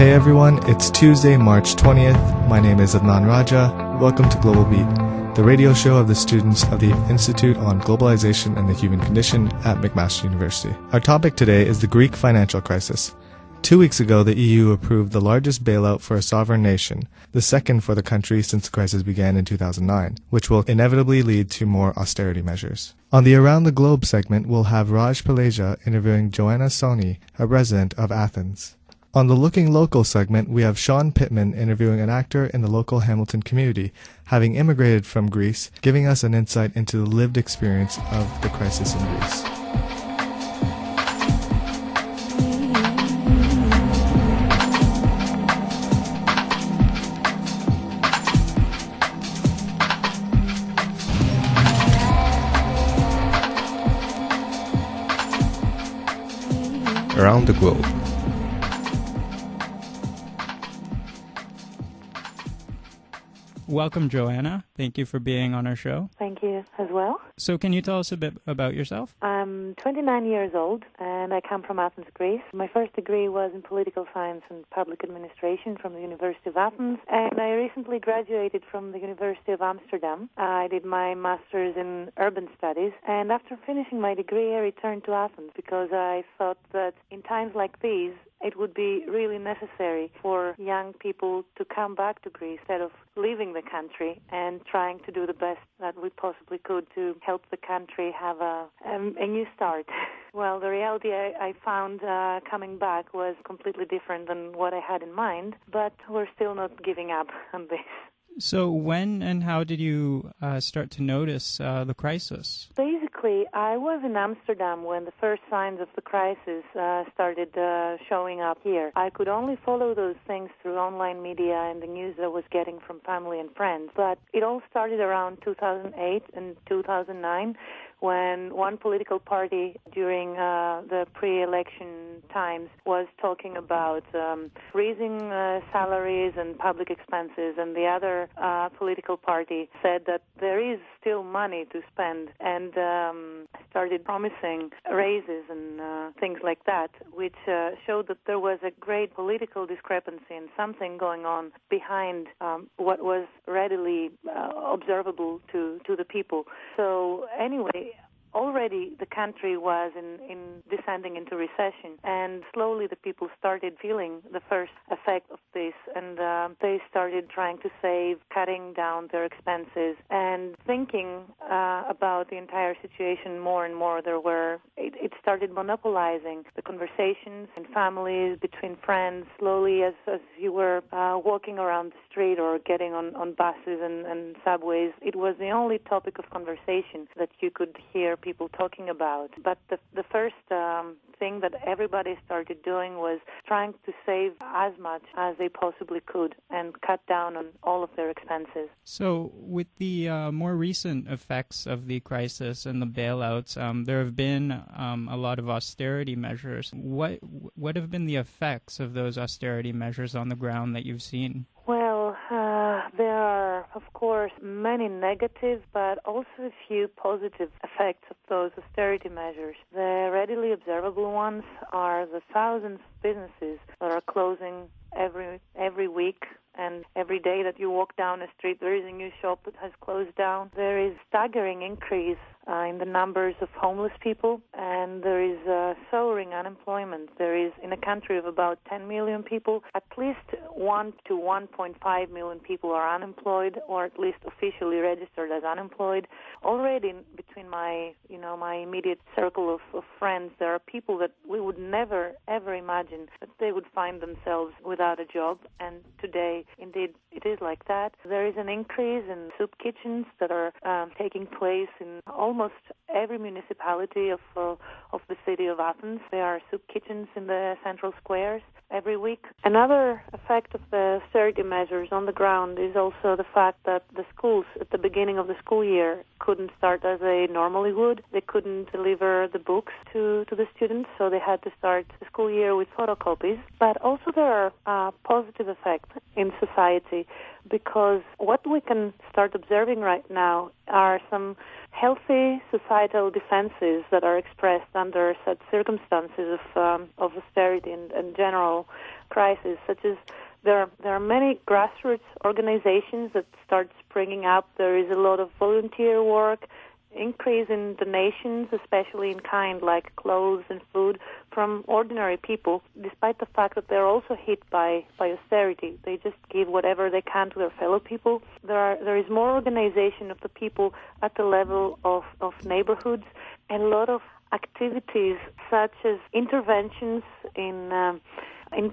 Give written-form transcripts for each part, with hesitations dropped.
Hey everyone, it's Tuesday, March 20th. My name is Adnan Raja. Welcome to Global Beat, the radio show of the students of the Institute on Globalization and the Human Condition at McMaster University. Our topic today is the Greek financial crisis. 2 weeks ago, the EU approved the largest bailout for a sovereign nation, the second for the country since the crisis began in 2009, which will inevitably lead to more austerity measures. On the Around the Globe segment, we'll have Raj Paleja interviewing Joanna Tsoni, a resident of Athens. On the Looking Local segment, we have Sean Pittman interviewing an actor in the local Hamilton community, having immigrated from Greece, giving us an insight into the lived experience of the crisis in Greece. Around the Globe. Welcome, Joanna. Thank you for being on our show. Thank you as well. So can you tell us a bit about yourself? I'm 29 years old and I come from Athens, Greece. My first degree was in political science and public administration from the University of Athens, and I recently graduated from the University of Amsterdam. I did my master's in urban studies, and after finishing my degree I returned to Athens because I thought that in times like these it would be really necessary for young people to come back to Greece instead of leaving the country and trying to do the best that we possibly could to help the country have a new start. Well, the reality I found coming back was completely different than what I had in mind, but we're still not giving up on this. So when and how did you start to notice the crisis? Basically, I was in Amsterdam when the first signs of the crisis started showing up here. I could only follow those things through online media and the news I was getting from family and friends. But it all started around 2008 and 2009 when one political party during the pre-election times was talking about raising salaries and public expenses, and the other political party said that there is still money to spend and started promising raises and things like that, which showed that there was a great political discrepancy and something going on behind what was readily observable to the people. So anyway, already the country was in descending into recession, and slowly the people started feeling the first effect of this, and they started trying to save, cutting down their expenses, and thinking about the entire situation more and more. It started monopolizing the conversations in families, between friends. Slowly, as you were walking around the street or getting on buses and subways, it was the only topic of conversation that you could hear people talking about. But the first thing that everybody started doing was trying to save as much as they possibly could and cut down on all of their expenses. So with the more recent effects of the crisis and the bailouts, there have been a lot of austerity measures. What have been the effects of those austerity measures on the ground that you've seen? Well, there are, of course, many negative, but also a few positive effects of those austerity measures. The readily observable ones are the thousands of businesses that are closing every week, and every day that you walk down a street, there is a new shop that has closed down. There is staggering increase in the numbers of homeless people, and there is soaring unemployment. There is, in a country of about 10 million people, at least 1 to 1.5 million people are unemployed, or at least officially registered as unemployed. Already between my immediate circle of friends, there are people that we would never, ever imagine that they would find themselves without a job, and today, indeed, it is like that. There is an increase in soup kitchens that are taking place in almost every municipality of the city of Athens. There are soup kitchens in the central squares every week. Another effect of the austerity measures on the ground is also the fact that the schools at the beginning of the school year couldn't start as they normally would. They couldn't deliver the books to the students, so they had to start the school year with photocopies. But also there are positive effects in society, because what we can start observing right now are some healthy societal defenses that are expressed under such circumstances of austerity and general crisis, such as there are many grassroots organizations that start springing up. There is a lot of volunteer work, increase in donations, especially in kind like clothes and food, from ordinary people, despite the fact that they're also hit by austerity. They just give whatever they can to their fellow people. There is more organization of the people at the level of neighborhoods, and a lot of activities such as interventions in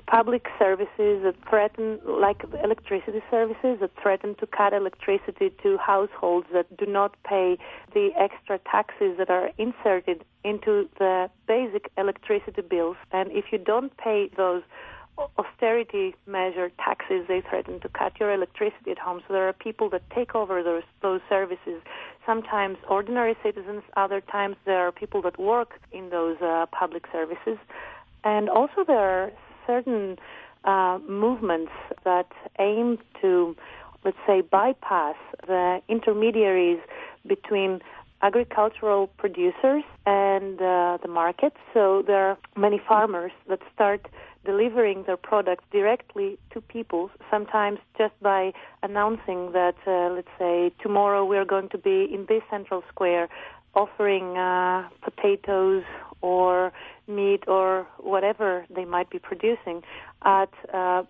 public services that threaten, like electricity services, that threaten to cut electricity to households that do not pay the extra taxes that are inserted into the basic electricity bills. And if you don't pay those austerity measure taxes, they threaten to cut your electricity at home. So there are people that take over those services. Sometimes ordinary citizens, other times there are people that work in those public services. And also there are certain movements that aim to, let's say, bypass the intermediaries between agricultural producers and the market. So there are many farmers that start delivering their products directly to people, sometimes just by announcing that, let's say, tomorrow we are going to be in this central square offering potatoes or meat or whatever they might be producing at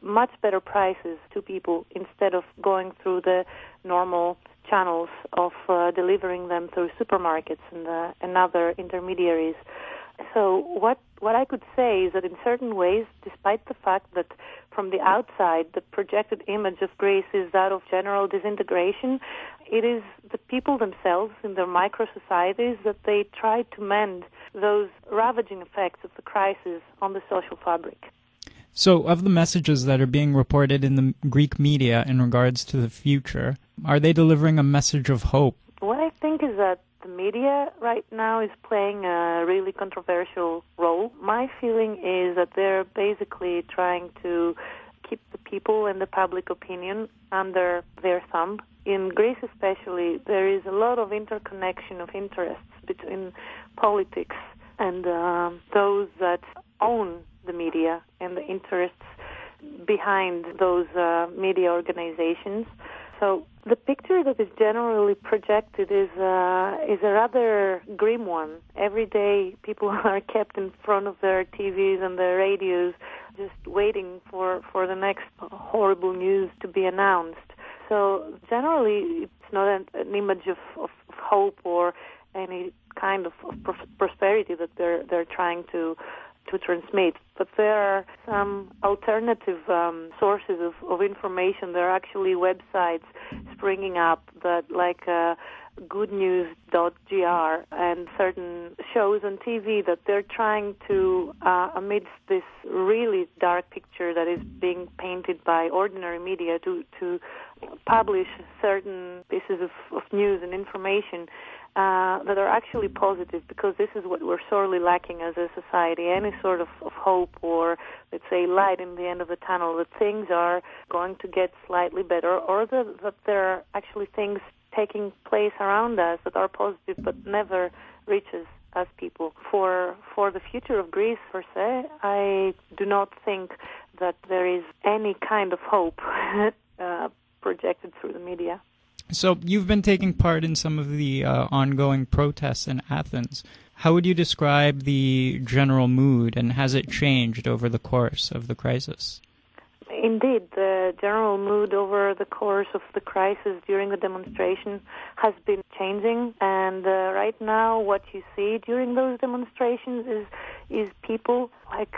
much better prices to people instead of going through the normal channels of delivering them through supermarkets and other intermediaries. So what I could say is that in certain ways, despite the fact that from the outside the projected image of Greece is that of general disintegration, it is the people themselves in their micro-societies that they try to mend those ravaging effects of the crisis on the social fabric. So, of the messages that are being reported in the Greek media in regards to the future, are they delivering a message of hope? What I think is that the media right now is playing a really controversial role. My feeling is that they're basically trying to keep the people and the public opinion under their thumb. In Greece especially, there is a lot of interconnection of interests between politics and those that own the media and the interests behind those media organizations. So the picture that is generally projected is a rather grim one. Every day people are kept in front of their TVs and their radios just waiting for the next horrible news to be announced. So generally it's not an image of hope or any kind of prosperity that they're trying to transmit. But there are some alternative sources of information. There are actually websites springing up that like goodnews.gr and certain shows on TV that they're trying to, amidst this really dark picture that is being painted by ordinary media, to publish certain pieces of news and information that are actually positive, because this is what we're sorely lacking as a society, any sort of hope or, let's say, light in the end of the tunnel, that things are going to get slightly better, or that there are actually things taking place around us that are positive but never reaches us people. For the future of Greece, per se, I do not think that there is any kind of hope projected through the media. So you've been taking part in some of the ongoing protests in Athens. How would you describe the general mood, and has it changed over the course of the crisis? Indeed, the general mood over the course of the crisis during the demonstration has been changing, and right now what you see during those demonstrations is people like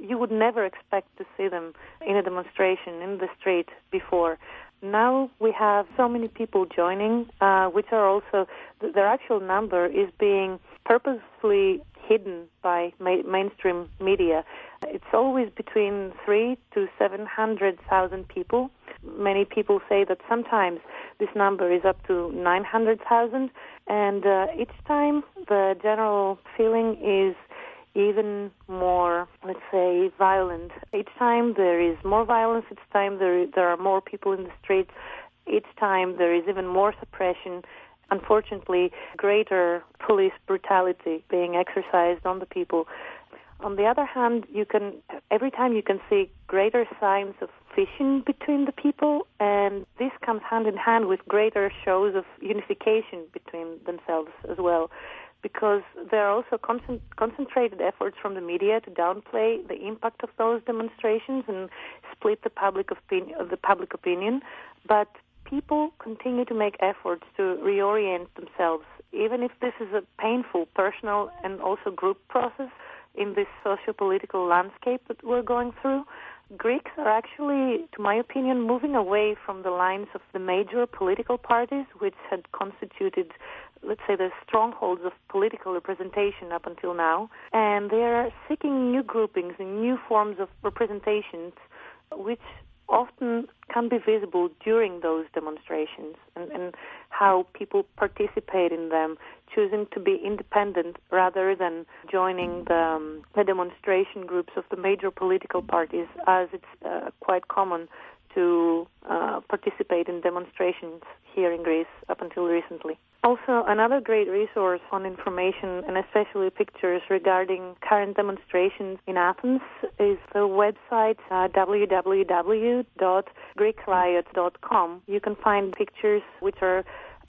you would never expect to see them in a demonstration in the street before. Now we have so many people joining, which are also, their actual number is being purposefully hidden by mainstream media. It's always between 300,000 to 700,000 people. Many people say that sometimes this number is up to 900,000, and each time the general feeling is even more, let's say, violent. Each time there is more violence, each time there are more people in the streets, each time there is even more suppression, unfortunately, greater police brutality being exercised on the people. On the other hand, every time you can see greater signs of fission between the people, and this comes hand in hand with greater shows of unification between themselves as well, because there are also concentrated efforts from the media to downplay the impact of those demonstrations and split the public opinion. But people continue to make efforts to reorient themselves, even if this is a painful personal and also group process in this socio-political landscape that we're going through. Greeks are actually, to my opinion, moving away from the lines of the major political parties, which had constituted, let's say, the strongholds of political representation up until now, and they are seeking new groupings and new forms of representations, which often can be visible during those demonstrations, and how people participate in them, choosing to be independent rather than joining the demonstration groups of the major political parties, as it's quite common to participate in demonstrations here in Greece up until recently. Also, another great resource on information and especially pictures regarding current demonstrations in Athens is the website www.greekriot.com. You can find pictures which are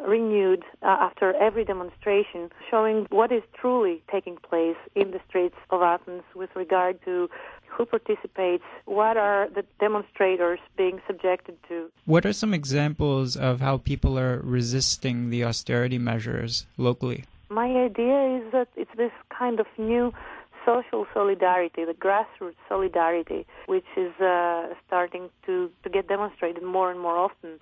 renewed after every demonstration, showing what is truly taking place in the streets of Athens with regard to who participates, what are the demonstrators being subjected to. What are some examples of how people are resisting the austerity measures locally? My idea is that it's this kind of new social solidarity, the grassroots solidarity, which is starting to get demonstrated more and more often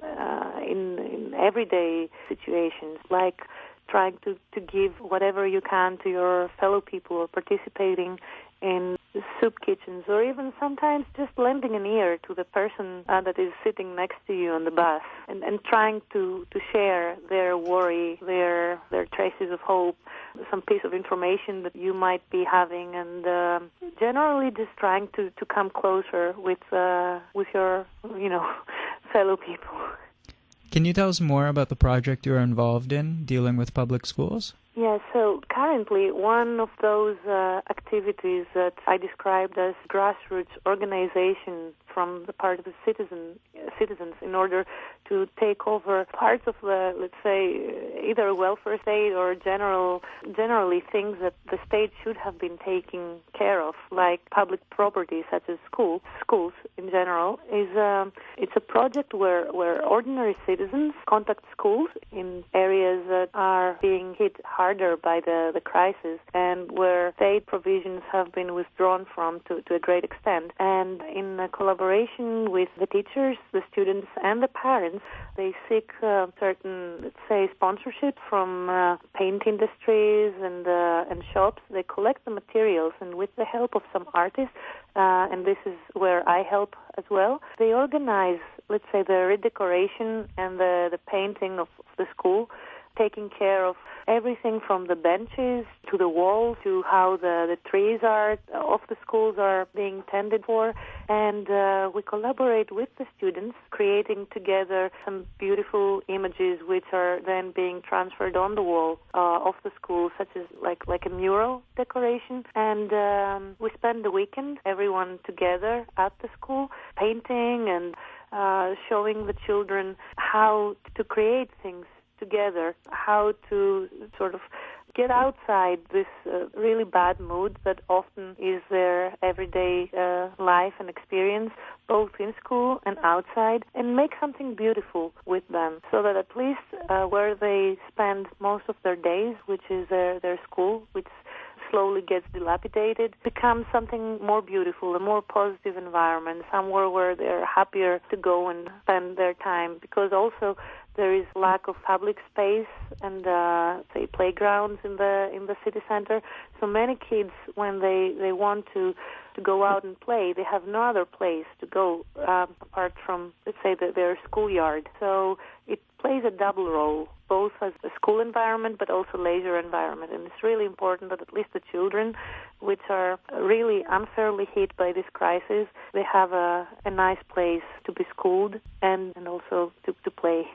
in everyday situations, like trying to give whatever you can to your fellow people, or participating in soup kitchens, or even sometimes just lending an ear to the person that is sitting next to you on the bus, and trying to share their worry, their traces of hope, some piece of information that you might be having, and generally just trying to come closer with your fellow people. Can you tell us more about the project you're involved in dealing with public schools? Yeah, so currently one of those activities that I described as grassroots organization from the part of the citizens in order to take over parts of the, let's say, either welfare state or generally things that the state should have been taking care of, like public property such as schools in general, it's a project where ordinary citizens contact schools in areas that are being hit harder by the crisis and where state provisions have been withdrawn from to a great extent. And in collaboration with the teachers, the students, and the parents, they seek certain, let's say, sponsorship from paint industries and shops. They collect the materials, and with the help of some artists, and this is where I help as well, they organize, let's say, the redecoration and the painting of the school, taking care of everything from the benches to the walls to how the trees of the schools are being tended for. And we collaborate with the students, creating together some beautiful images which are then being transferred on the wall of the school, such as like a mural decoration. And we spend the weekend, everyone together at the school, painting and showing the children how to create things together, how to sort of get outside this really bad mood that often is their everyday life and experience, both in school and outside, and make something beautiful with them, so that at least where they spend most of their days, which is their school, which slowly gets dilapidated, becomes something more beautiful, a more positive environment, somewhere where they're happier to go and spend their time, because also there is lack of public space and say playgrounds in the city center. So many kids, when they want to go out and play, they have no other place to go apart from, let's say, their schoolyard. So it plays a double role, both as a school environment but also leisure environment. And it's really important that at least the children, which are really unfairly hit by this crisis, they have a nice place to be schooled and also to play.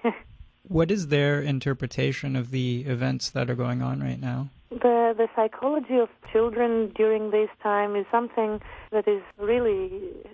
What is their interpretation of the events that are going on right now? The psychology of children during this time is something that is really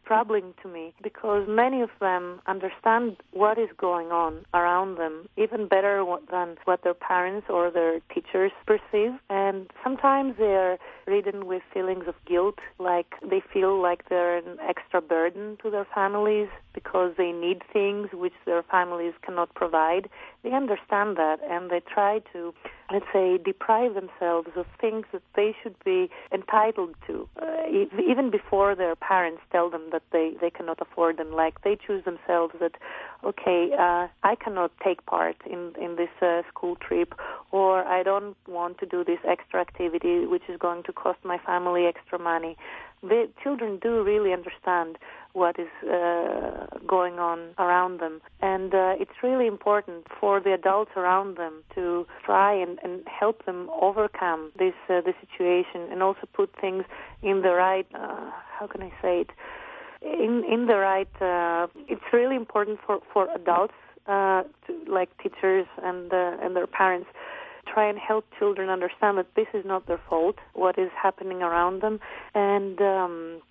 troubling to me, because many of them understand what is going on around them even better than what their parents or their teachers perceive. And sometimes they're ridden with feelings of guilt, like they feel like they're an extra burden to their families because they need things which their families cannot provide. They understand that, and they try to, let's say, deprive themselves of things that they should be entitled to, even before their parents tell them that they cannot afford them. Like, they choose themselves that, okay, I cannot take part in this school trip, or I don't want to do this extra activity which is going to cost my family extra money. The children do really understand what is going on around them, and it's really important for the adults around them to try and help them overcome this situation, and also put things in the right, how can I say it, in the right, it's really important for adults, like teachers and their parents, try and help children understand that this is not their fault, what is happening around them. And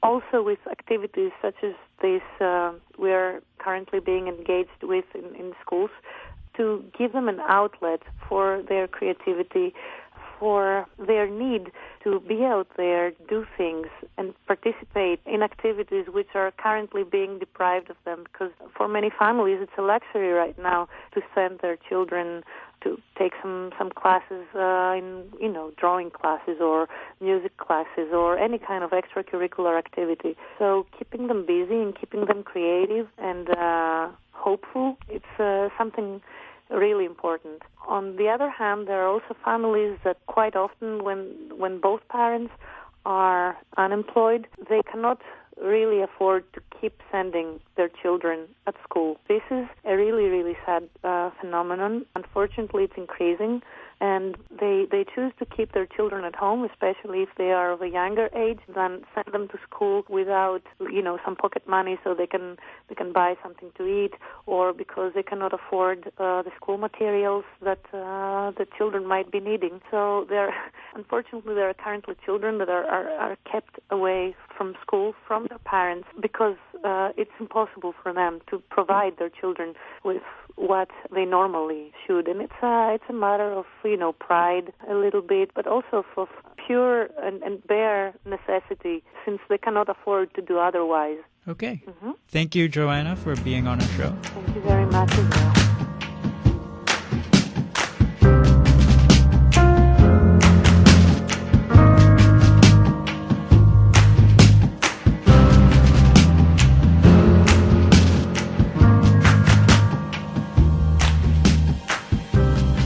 also with activities such as this we're currently being engaged with in schools, to give them an outlet for their creativity, for their need to be out there, do things, and participate in activities which are currently being deprived of them. Because for many families, it's a luxury right now to send their children to take some classes in, drawing classes or music classes or any kind of extracurricular activity. So keeping them busy and keeping them creative and hopeful, it's something really important. On the other hand, there are also families that quite often, when both parents are unemployed, they cannot really afford to keep sending their children at school. This is a really, really sad phenomenon. Unfortunately, it's increasing, and they choose to keep their children at home, especially if they are of a younger age, than send them to school without, some pocket money so they can buy something to eat, or because they cannot afford the school materials that the children might be needing. So unfortunately, there are currently children that are kept away from school, from their parents, because it's impossible for them to provide their children with what they normally should. And it's a matter of, pride a little bit, but also of pure and bare necessity, since they cannot afford to do otherwise. Okay. Mm-hmm. Thank you, Joanna, for being on our show. Thank you very much as well.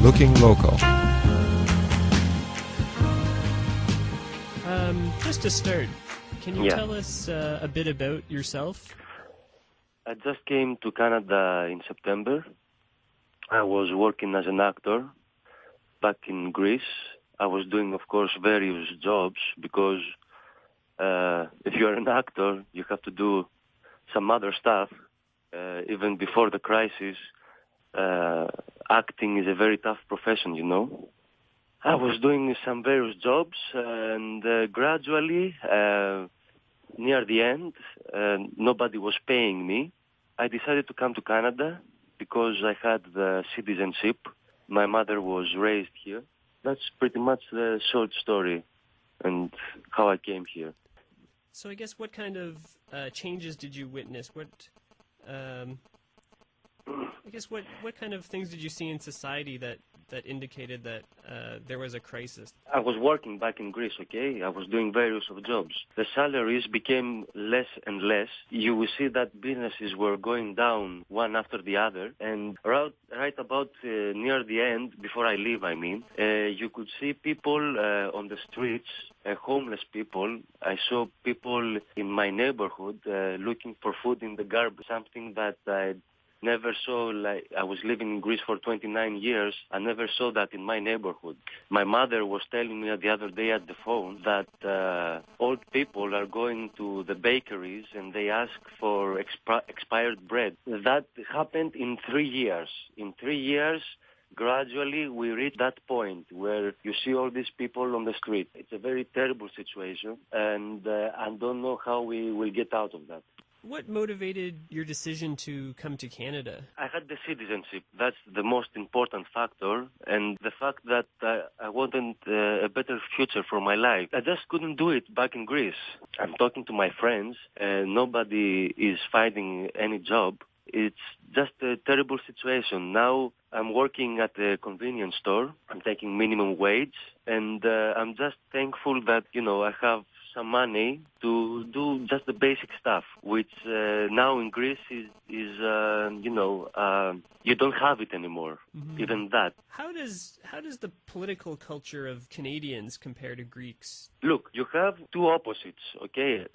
Looking local. Just to start, can you tell us a bit about yourself? I just came to Canada in September. I was working as an actor back in Greece. I was doing, of course, various jobs because if you're an actor, you have to do some other stuff. Even before the crisis, acting is a very tough profession, I was doing some various jobs, and gradually, near the end, nobody was paying me. I decided to come to Canada because I had the citizenship. My mother was raised here. That's pretty much the short story and how I came here. So I guess what kind of changes did you witness? What kind of things did you see in society that indicated that there was a crisis? I was working back in Greece, okay? I was doing various of jobs. The salaries became less and less. You will see that businesses were going down one after the other. And right about near the end, before I leave, you could see people on the streets, homeless people. I saw people in my neighborhood looking for food in the garbage, something that I never saw. Like, I was living in Greece for 29 years. I never saw that in my neighborhood. My mother was telling me the other day at the phone that old people are going to the bakeries and they ask for expired bread. That happened in 3 years. In 3 years, gradually we reach that point where you see all these people on the street. It's a very terrible situation, and I don't know how we will get out of that. What motivated your decision to come to Canada? I had the citizenship. That's the most important factor, and the fact that I wanted a better future for my life. I just couldn't do it back in Greece. I'm talking to my friends, and nobody is finding any job. It's just a terrible situation. Now I'm working at a convenience store. I'm taking minimum wage, and I'm just thankful that, I have some money to do just the basic stuff, which now in Greece is you don't have it anymore, even that. How does the political culture of Canadians compare to Greeks? Look, you have two opposites, okay?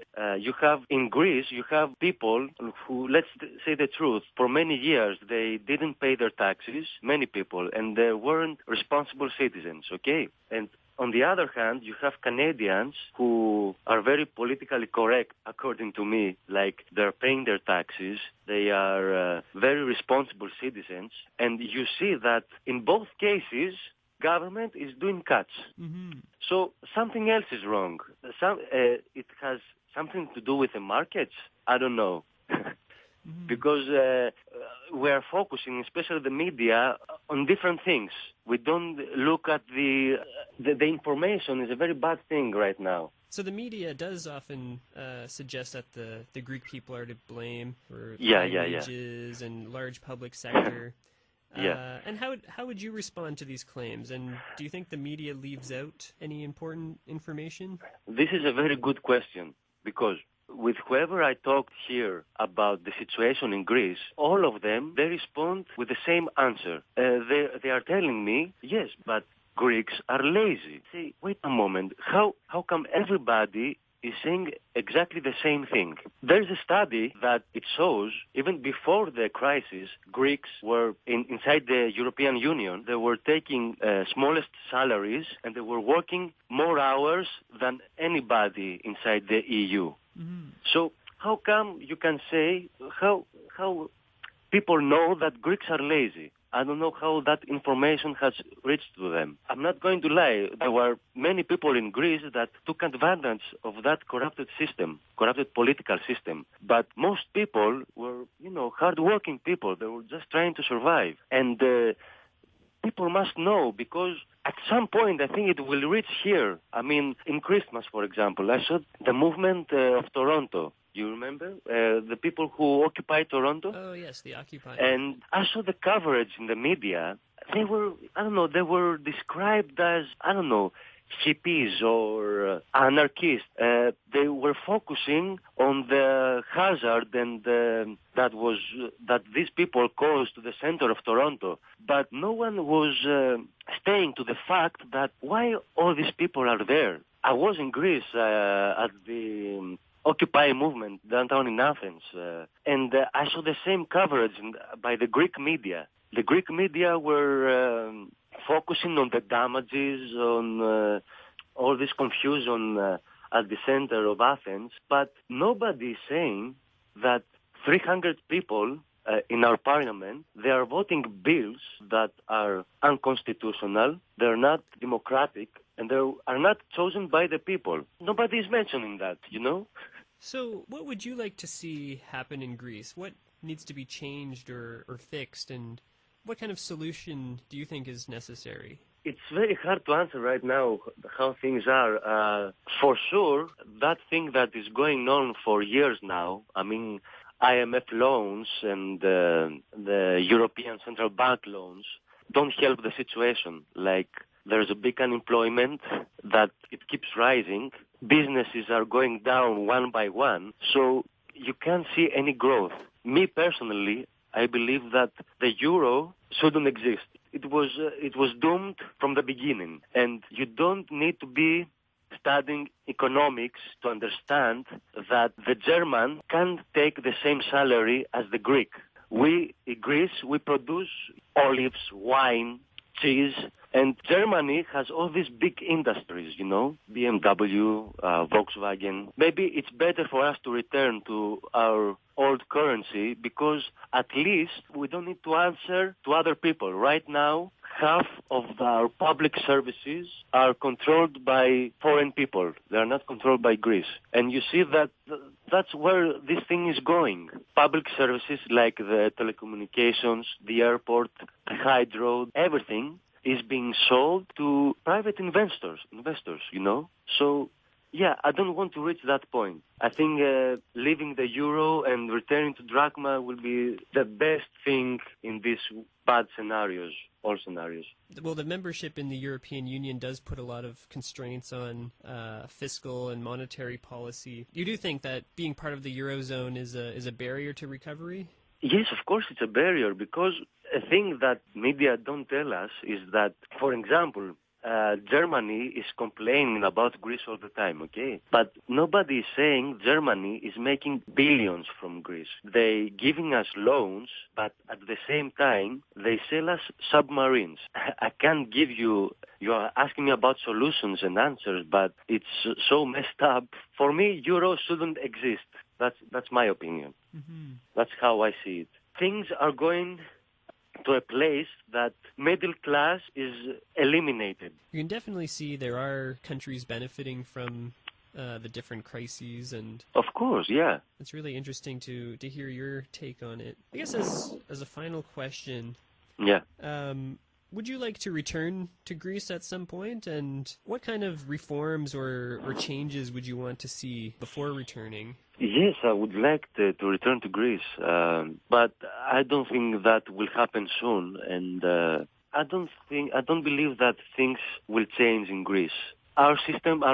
In Greece, you have people who, let's say the truth, for many years they didn't pay their taxes, many people, and they weren't responsible citizens, okay? And on the other hand, you have Canadians who are very politically correct, according to me, like they're paying their taxes, they are very responsible citizens, and you see that in both cases, government is doing cuts. So something else is wrong. It has something to do with the markets? I don't know. Because we are focusing, especially the media, on different things. We don't look at the information is a very bad thing right now. So the media does often suggest that the Greek people are to blame for wages and large public sector. And how would you respond to these claims? And do you think the media leaves out any important information? This is a very good question, because with whoever I talked here about the situation in Greece, all of them, they respond with the same answer. They are telling me, yes, but Greeks are lazy. Say, wait a moment, how come everybody is saying exactly the same thing? There's a study that it shows, even before the crisis, Greeks were inside the European Union. They were taking smallest salaries, and they were working more hours than anybody inside the EU. So how come you can say, how people know that Greeks are lazy? I don't know how that information has reached to them. I'm not going to lie. There were many people in Greece that took advantage of that corrupted political system. But most people were, hardworking people. They were just trying to survive. And people must know, because at some point I think it will reach here. I mean, in Christmas, for example, I saw the movement of Toronto. You remember? The people who occupied Toronto? Oh, yes, the Occupy. And I saw the coverage in the media. They were described as, hippies or anarchists. They were focusing on the hazard and that these people caused to the center of Toronto. But no one was staying to the fact that why all these people are there. I was in Greece at the Occupy movement downtown in Athens, and I saw the same coverage by the Greek media. The Greek media were focusing on the damages, on all this confusion at the center of Athens, but nobody is saying that 300 people in our parliament, they are voting bills that are unconstitutional, they're not democratic, and they are not chosen by the people. Nobody is mentioning that, So what would you like to see happen in Greece? What needs to be changed or fixed, and what kind of solution do you think is necessary? It's very hard to answer right now how things are. For sure, that thing that is going on for years now, I mean, IMF loans and the European Central Bank loans don't help the situation. Like, there's a big unemployment that it keeps rising. Businesses are going down one by one, so you can't see any growth. Me personally, I believe that the euro shouldn't exist. It was doomed from the beginning, and you don't need to be studying economics to understand that the German can't take the same salary as the Greek. We, in Greece, we produce olives, wine, cheese, and Germany has all these big industries, BMW, Volkswagen. Maybe it's better for us to return to our old currency, because at least we don't need to answer to other people. Right now, half of our public services are controlled by foreign people. They are not controlled by Greece. And you see that that's where this thing is going. Public services like the telecommunications, the airport, the hydro, everything is being sold to private investors, you know? So, yeah, I don't want to reach that point. I think leaving the euro and returning to drachma will be the best thing in these bad scenarios, all scenarios. Well, the membership in the European Union does put a lot of constraints on fiscal and monetary policy. You do think that being part of the Eurozone is a barrier to recovery? Yes, of course it's a barrier, because a thing that media don't tell us is that, for example, Germany is complaining about Greece all the time, okay? But nobody is saying Germany is making billions from Greece. They giving us loans, but at the same time, they sell us submarines. I can't give you are asking me about solutions and answers, but it's so messed up. For me, euro shouldn't exist. That's my opinion. Mm-hmm. That's how I see it. Things are going to a place that middle class is eliminated. You can definitely see there are countries benefiting from the different crises, and of course, yeah. It's really interesting to hear your take on it. I guess as a final question, yeah. Would you like to return to Greece at some point, and what kind of reforms or changes would you want to see before returning? Yes, I would like to return to Greece, but I don't think that will happen soon, and I don't believe that things will change in Greece. Our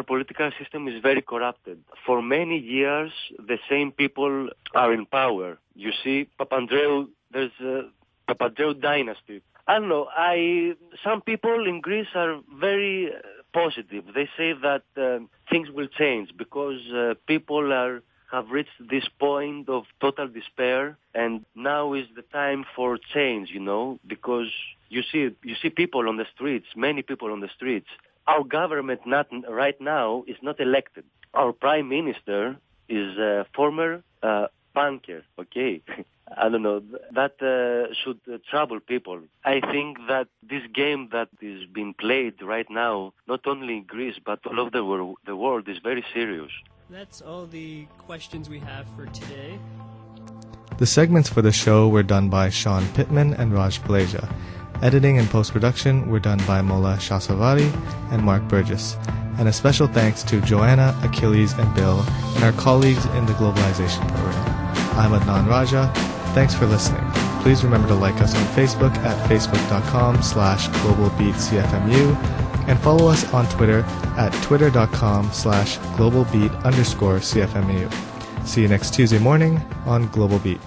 political system is very corrupted. For many years, the same people are in power. You see, there's a Papandreou dynasty. I don't know. Some people in Greece are very positive. They say that things will change because people have reached this point of total despair, and now is the time for change, you know, because you see people on the streets, many people on the streets. Our government right now is not elected. Our prime minister is a former banker, okay? I don't know, that should trouble people. I think that this game that is being played right now, not only in Greece, but all over the world, is very serious. That's all the questions we have for today. The segments for the show were done by Sean Pittman and Raj Palasia. Editing and post-production were done by Mola Shasavari and Mark Burgess. And a special thanks to Joanna, Achilles, and Bill, and our colleagues in the Globalization Program. I'm Adnan Raja. Thanks for listening. Please remember to like us on Facebook at facebook.com/globalbeatcfmu and follow us on Twitter at twitter.com/globalbeat_CFMU. See you next Tuesday morning on Global Beat.